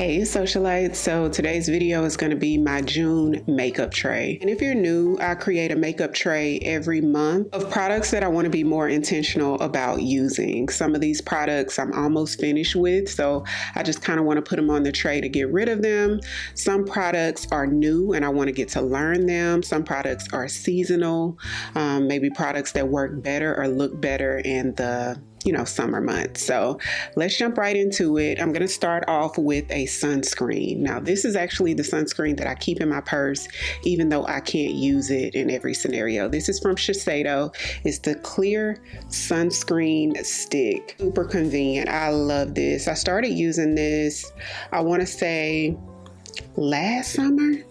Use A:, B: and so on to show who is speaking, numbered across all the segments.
A: Hey socialites, so today's video is going to be my June makeup tray. And if you're new, I create a makeup tray every month of products that I want to be more intentional about using. Some of these products I'm almost finished with, so I just kind of want to put them on the tray to get rid of them. Some products are new and I want to get to learn them. Some products are seasonal, maybe products that work better or look better in the summer months. So let's jump right into it. I'm going to start off with a sunscreen. Now, this is actually the sunscreen that I keep in my purse, even though I can't use it in every scenario. This is from Sheseido. It's the clear sunscreen stick. Super convenient. I love this. I started using this, I want to say last summer.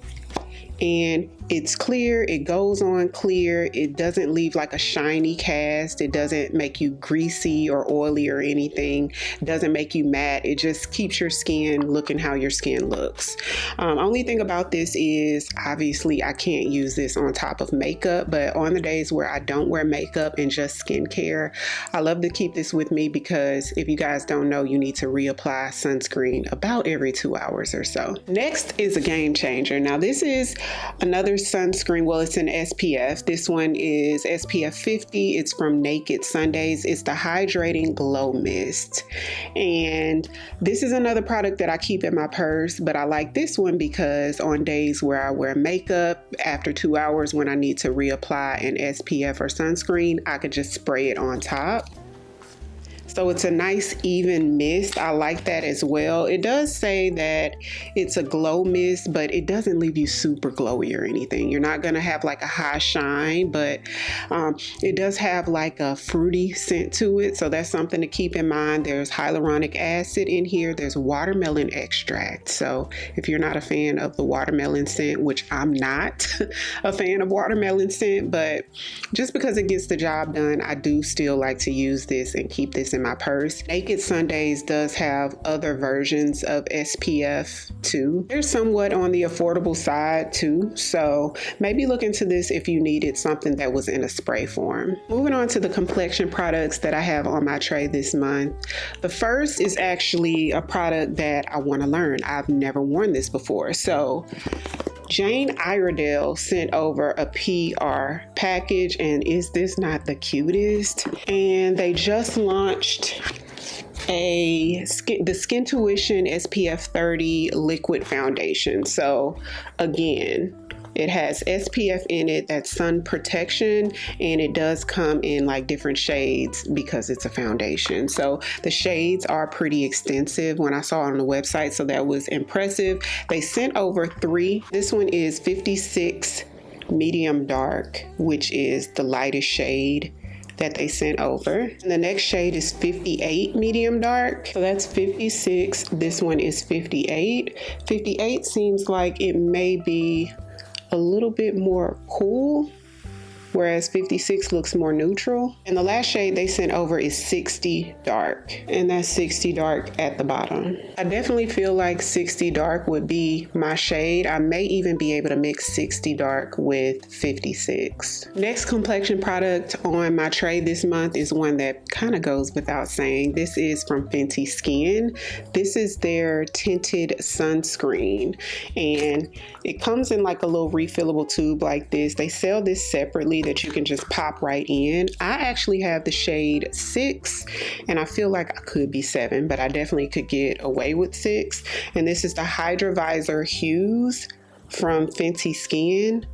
A: And it's clear, it goes on clear, it doesn't leave like a shiny cast, it doesn't make you greasy or oily or anything, it doesn't make you matte, it just keeps your skin looking how your skin looks. Only thing about this is obviously I can't use this on top of makeup, but on the days where I don't wear makeup and just skincare, I love to keep this with me because if you guys don't know, you need to reapply sunscreen about every 2 hours or so. Next is a game changer. Now this is another sunscreen. Well, it's an SPF. This one is SPF 50. It's from Naked Sundays. It's the Hydrating Glow Mist. And this is another product that I keep in my purse, but I like this one because on days where I wear makeup, after 2 hours when I need to reapply an SPF or sunscreen, I could just spray it on top. So it's a nice even mist. I like that as well. It does say that it's a glow mist, but it doesn't leave you super glowy or anything. You're not gonna have like a high shine, but it does have like a fruity scent to it. So that's something to keep in mind. There's hyaluronic acid in here. There's watermelon extract. So if you're not a fan of the watermelon scent, which I'm not a fan of watermelon scent, but just because it gets the job done, I do still like to use this and keep this in my purse. Naked Sundays does have other versions of SPF too. They're somewhat on the affordable side too, so maybe look into this if you needed something that was in a spray form. Moving on to the complexion products that I have on my tray this month. The first is actually a product that I want to learn. I've never worn this before, so Jane Iredale sent over a PR package, and is this not the cutest? And they just launched the Skin Tuition SPF 30 liquid foundation. So again, it has SPF in it, that's sun protection, and it does come in like different shades because it's a foundation. So the shades are pretty extensive when I saw it on the website, so that was impressive. They sent over 3. This one is 56 medium dark, which is the lightest shade that they sent over. And the next shade is 58 medium dark. So that's 56. This one is 58. 58 seems like it may be a little bit more cool, whereas 56 looks more neutral. And the last shade they sent over is 60 dark, and that's 60 dark at the bottom. I definitely feel like 60 dark would be my shade. I may even be able to mix 60 dark with 56. Next complexion product on my tray this month is one that kind of goes without saying. This is from Fenty Skin. This is their tinted sunscreen, and it comes in like a little refillable tube like this. They sell this separately that you can just pop right in. I actually have the shade 6, and I feel like I could be 7, but I definitely could get away with 6. And this is the Hydra Visor Hues from Fenty Skin.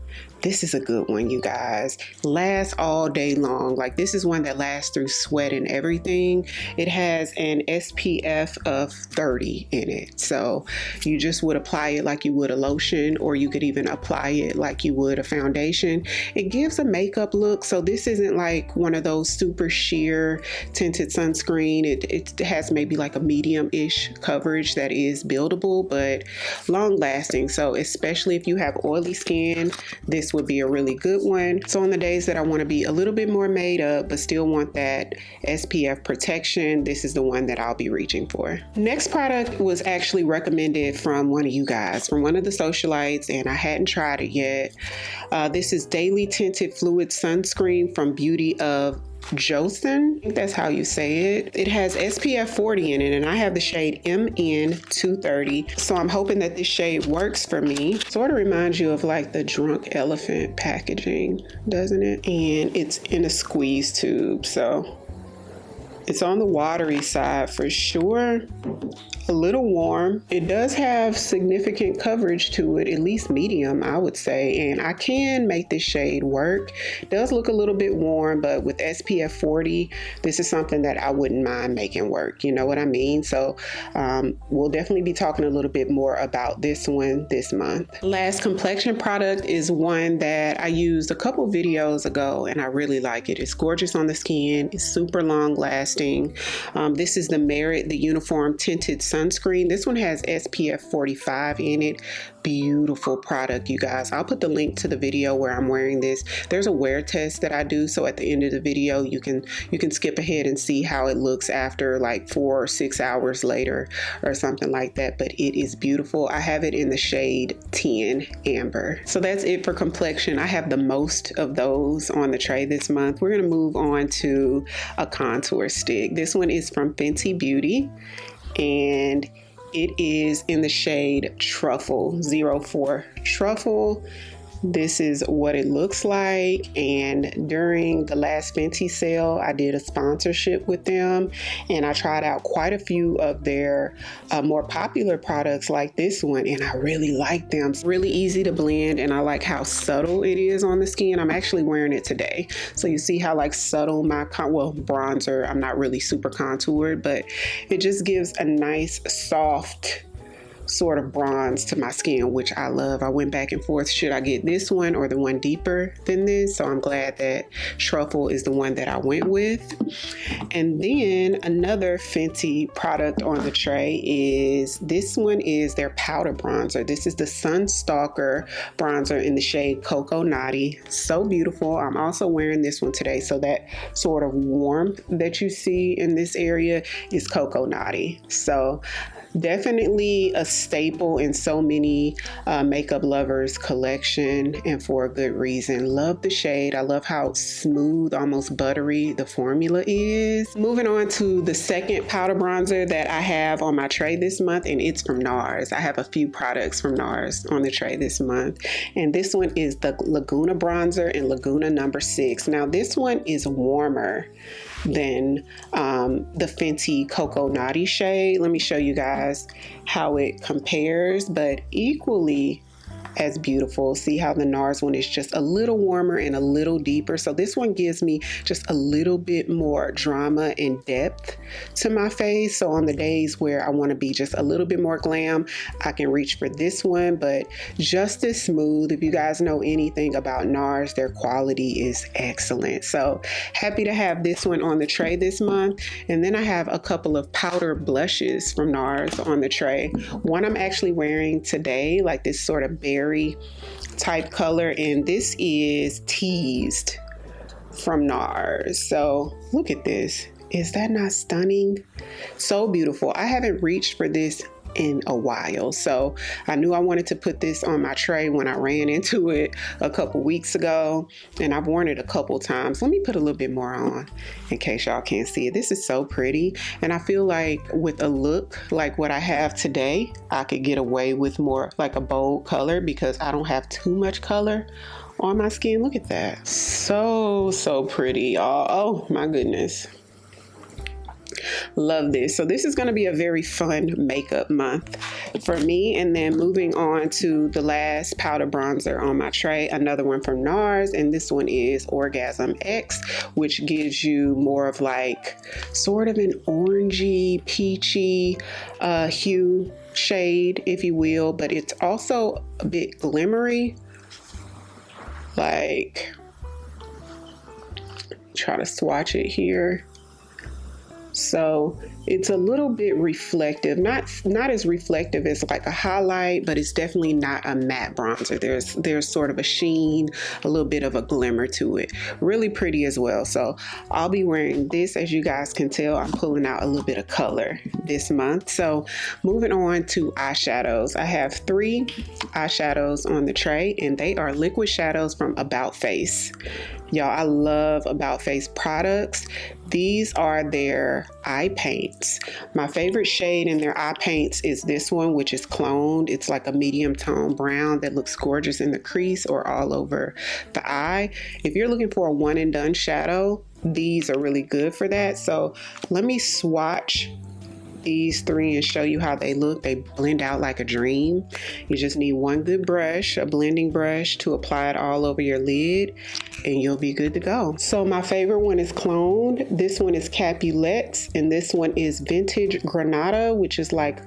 A: This is a good one, you guys. Lasts all day long. Like, this is one that lasts through sweat and everything. It has an SPF of 30 in it. So you just would apply it like you would a lotion, or you could even apply it like you would a foundation. It gives a makeup look. So this isn't like one of those super sheer tinted sunscreen. It has maybe like a medium-ish coverage that is buildable, but long lasting. So especially if you have oily skin, this would be a really good one. So on the days that I want to be a little bit more made up but still want that SPF protection, this is the one that I'll be reaching for. Next product was actually recommended from one of you guys, from one of the socialites, and I hadn't tried it yet. This is Daily Tinted Fluid Sunscreen from Beauty of Joseon, I think that's how you say it. It has SPF 40 in it, and I have the shade MN 230. So I'm hoping that this shade works for me. Sort of reminds you of like the Drunk Elephant packaging, doesn't it? And it's in a squeeze tube, so it's on the watery side for sure. A little warm. It does have significant coverage to it, at least medium, I would say, and I can make this shade work. It does look a little bit warm, but with SPF 40, this is something that I wouldn't mind making work, you know what I mean? So we'll definitely be talking a little bit more about this one this month. Last complexion product is one that I used a couple videos ago, and I really like it. It's gorgeous on the skin. It's super long lasting. This is the Merit, the Uniform Tinted Sunscreen. This one has SPF 45 in it. Beautiful product, you guys. I'll put the link to the video where I'm wearing this. There's a wear test that I do, so at the end of the video you can skip ahead and see how it looks after like 4 or 6 hours later or something like that, but it is beautiful. I have it in the shade 10 Amber. So that's it for complexion. I have the most of those on the tray this month. We're gonna move on to a contour stick. This one is from Fenty Beauty, and it is in the shade Truffle 04 Truffle. This is what it looks like, and during the last Fenty sale I did a sponsorship with them, and I tried out quite a few of their more popular products like this one, and I really like them. It's really easy to blend, and I like how subtle it is on the skin. I'm actually wearing it today, so you see how like subtle my bronzer. I'm not really super contoured, but it just gives a nice soft sort of bronze to my skin, which I love. I went back and forth, should I get this one or the one deeper than this? So I'm glad that Truffle is the one that I went with. And then another Fenty product on the tray is, this one is their powder bronzer. This is the Sunstalker bronzer in the shade Cocoa Naughty. So beautiful. I'm also wearing this one today, so that sort of warmth that you see in this area is Cocoa Naughty. So definitely a staple in so many makeup lovers collection, and for a good reason. Love the shade. I love how smooth, almost buttery the formula is. Moving on to the second powder bronzer that I have on my tray this month, and it's from Nars. I have a few products from Nars on the tray this month, and this one is the Laguna bronzer in Laguna number 6. Now this one is warmer than the Fenty Cocoa Naughty shade. Let me show you guys how it compares, but equally as beautiful. See how the Nars one is just a little warmer and a little deeper. So this one gives me just a little bit more drama and depth to my face. So on the days where I want to be just a little bit more glam, I can reach for this one, but just as smooth. If you guys know anything about Nars, their quality is excellent. So happy to have this one on the tray this month. And then I have a couple of powder blushes from Nars on the tray. One I'm actually wearing today, like this sort of berry type color, and this is Teased from Nars. So look at this. Is that not stunning? So beautiful. I haven't reached for this in a while, so I knew I wanted to put this on my tray when I ran into it a couple weeks ago, and I've worn it a couple times. Let me put a little bit more on in case y'all can't see it. This is so pretty, and I feel like with a look like what I have today, I could get away with more like a bold color because I don't have too much color on my skin. Look at that. So pretty, y'all. Oh my goodness. Love this. So this is going to be a very fun makeup month for me. And then moving on to the last powder bronzer on my tray, another one from Nars, and this one is Orgasm X, which gives you more of like sort of an orangey, peachy hue shade, if you will, but it's also a bit glimmery. Like, try to swatch it here. So It's a little bit reflective, not as reflective as like a highlight, but it's definitely not a matte bronzer. There's sort of a sheen, a little bit of a glimmer to it. Really pretty as well. So I'll be wearing this. As you guys can tell, I'm pulling out a little bit of color this month. So moving on to eyeshadows. I have 3 eyeshadows on the tray, and they are liquid shadows from About Face. Y'all, I love About Face products. These are their eye paints. My favorite shade in their eye paints is this one, which is cloned. It's like a medium tone brown that looks gorgeous in the crease or all over the eye. If you're looking for a one and done shadow, these are really good for that. So let me swatch these 3 and show you how they look. They blend out like a dream. You just need one good brush, a blending brush, to apply it all over your lid, and you'll be good to go. So my favorite one is cloned. This one is Capulet, and this one is Vintage Granada, which is like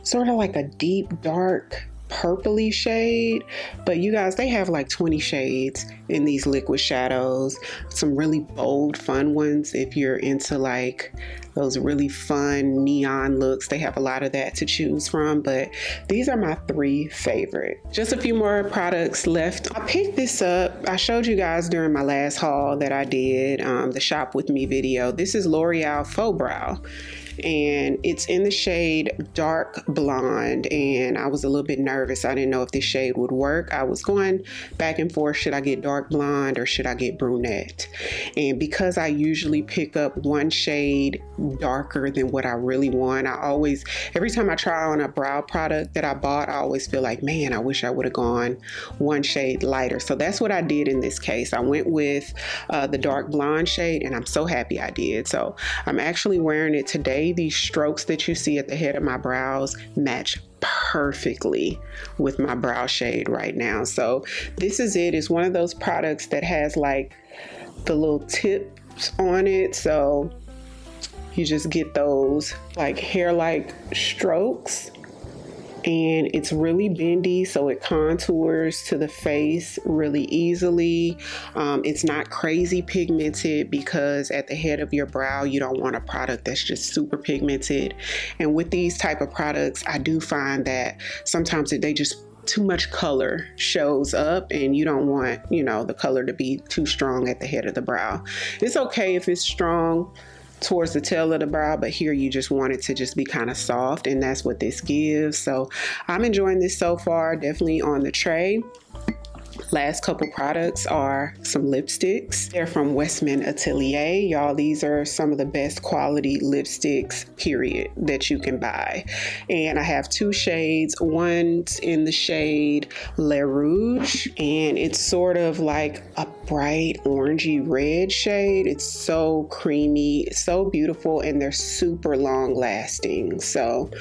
A: sort of like a deep dark purpley shade. But you guys, they have like 20 shades in these liquid shadows. Some really bold, fun ones if you're into like those really fun neon looks. They have a lot of that to choose from, but these are my 3 favorite. Just a few more products left. I picked this up. I showed you guys during my last haul that I did, the shop with me video. This is Loreal Faux Brow, and it's in the shade Dark Blonde, and I was a little bit nervous. I didn't know if this shade would work. I was going back and forth, should I get dark blonde or should I get brunette? And because I usually pick up one shade darker than what I really want, I always, every time I try on a brow product that I bought, I always feel like, man, I wish I would have gone one shade lighter. So that's what I did in this case. I went with the dark blonde shade, and I'm so happy I did. So I'm actually wearing it today. These strokes that you see at the head of my brows match perfectly with my brow shade right now. So this is it. It's one of those products that has like the little tips on it. So you just get those like hair-like strokes, and it's really bendy, so it contours to the face really easily. It's not crazy pigmented, because at the head of your brow you don't want a product that's just super pigmented. And with these type of products, I do find that sometimes they just too much color shows up, and you don't want, you know, the color to be too strong at the head of the brow. It's okay if it's strong towards the tail of the brow, but here you just want it to just be kind of soft, and that's what this gives. So I'm enjoying this so far, definitely on the tray. Last couple products are some lipsticks. They're from Westman Atelier. Y'all, these are some of the best quality lipsticks, period, that you can buy. And I have 2 shades. One's in the shade Le Rouge, and it's sort of like a bright orangey red shade. It's so creamy, so beautiful, and they're super long lasting. So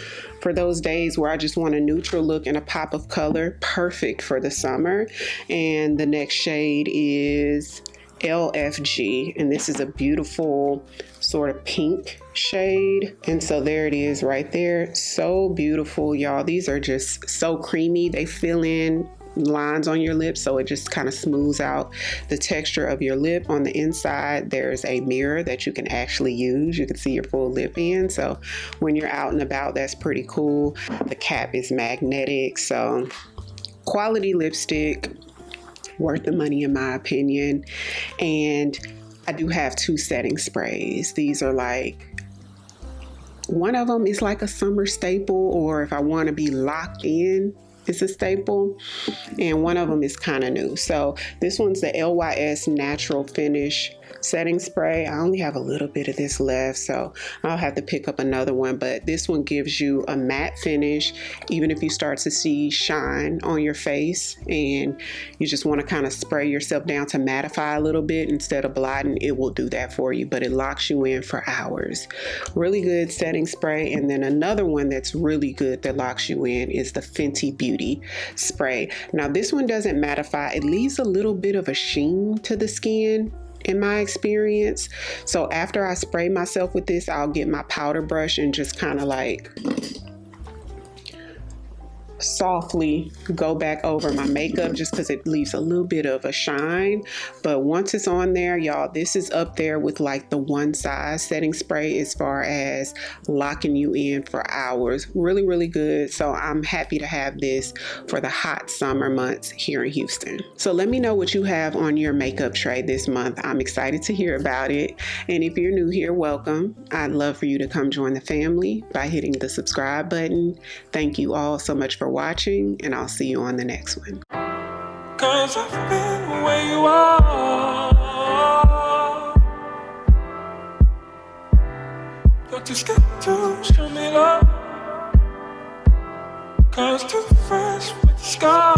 A: for those days where I just want a neutral look and a pop of color, perfect for the summer. And the next shade is LFG, and this is a beautiful sort of pink shade. And so there it is right there. So beautiful, y'all. These are just so creamy. They fill in lines on your lips, so it just kind of smooths out the texture of your lip. On the inside, there's a mirror that you can actually use. You can see your full lip in, so when you're out and about, that's pretty cool. The cap is magnetic, so quality lipstick, worth the money in my opinion. And I do have 2 setting sprays. These are like, one of them is like a summer staple, or if I want to be locked in, it's a staple, and one of them is kind of new. So this one's the LYS Natural Finish setting spray. I only have a little bit of this left, so I'll have to pick up another one, but this one gives you a matte finish even if you start to see shine on your face and you just want to kind of spray yourself down to mattify a little bit instead of blotting. It will do that for you, but it locks you in for hours. Really good setting spray. And then another one that's really good that locks you in is the Fenty Beauty spray. Now this one doesn't mattify. It leaves a little bit of a sheen to the skin in my experience. So after I spray myself with this, I'll get my powder brush and just kind of like softly go back over my makeup just because it leaves a little bit of a shine. But once it's on there, y'all, this is up there with like the One Size setting spray as far as locking you in for hours. Really, really good. So I'm happy to have this for the hot summer months here in Houston. So let me know what you have on your makeup tray this month. I'm excited to hear about it. And if you're new here, welcome. I'd love for you to come join the family by hitting the subscribe button. Thank you all so much for watching, and I'll see you on the next one.
B: 'Cause I've been where you are. You're too scared to show me love. 'Cause too fresh with the scar.